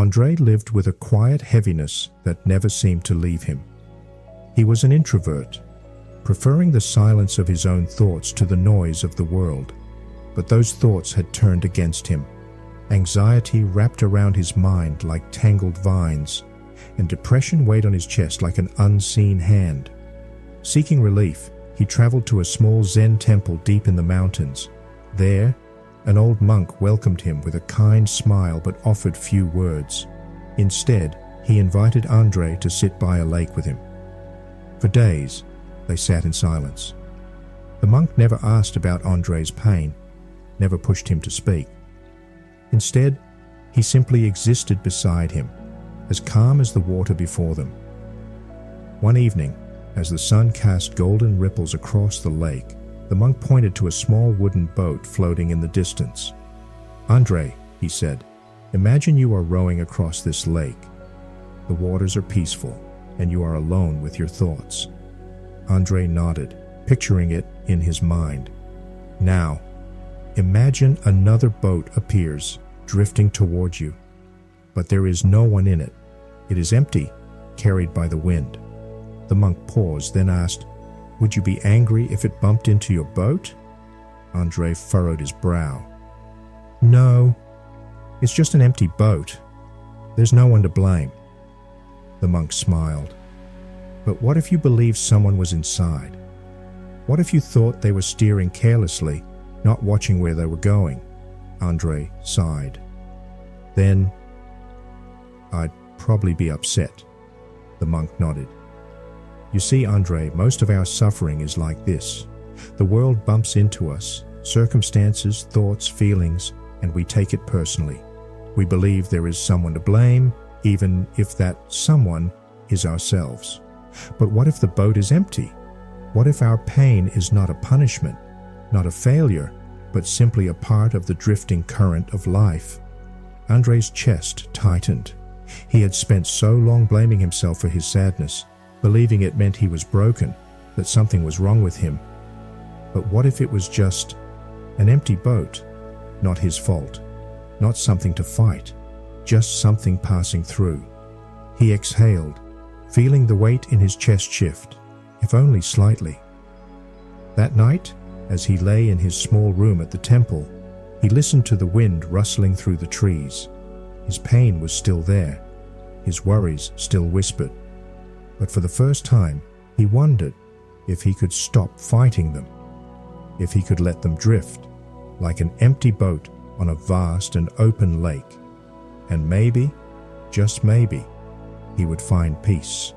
Andrei lived with a quiet heaviness that never seemed to leave him. He was an introvert, preferring the silence of his own thoughts to the noise of the world. But those thoughts had turned against him. Anxiety wrapped around his mind like tangled vines, and depression weighed on his chest like an unseen hand. Seeking relief, he traveled to a small Zen temple deep in the mountains. There, an old monk welcomed him with a kind smile but offered few words. Instead, he invited Andrei to sit by a lake with him. For days, they sat in silence. The monk never asked about Andrei's pain, never pushed him to speak. Instead, he simply existed beside him, as calm as the water before them. One evening, as the sun cast golden ripples across the lake, the monk pointed to a small wooden boat floating in the distance. "Andrei," he said, "imagine you are rowing across this lake. The waters are peaceful, and you are alone with your thoughts." Andrei nodded, picturing it in his mind. "Now, imagine another boat appears, drifting towards you. But there is no one in it. It is empty, carried by the wind." The monk paused, then asked, "Would you be angry if it bumped into your boat?" Andrei furrowed his brow. "No, it's just an empty boat. There's no one to blame." The monk smiled. "But what if you believed someone was inside? What if you thought they were steering carelessly, not watching where they were going?" Andrei sighed. "Then I'd probably be upset." The monk nodded. "You see, Andrei, most of our suffering is like this. The world bumps into us, circumstances, thoughts, feelings, and we take it personally. We believe there is someone to blame, even if that someone is ourselves. But what if the boat is empty? What if our pain is not a punishment, not a failure, but simply a part of the drifting current of life?" Andrei's chest tightened. He had spent so long blaming himself for his sadness, believing it meant he was broken, that something was wrong with him. But what if it was just an empty boat? Not his fault, not something to fight, just something passing through. He exhaled, feeling the weight in his chest shift, if only slightly. That night, as he lay in his small room at the temple, he listened to the wind rustling through the trees. His pain was still there, his worries still whispered. But for the first time, he wondered if he could stop fighting them, if he could let them drift, like an empty boat on a vast and open lake. And maybe, just maybe, he would find peace.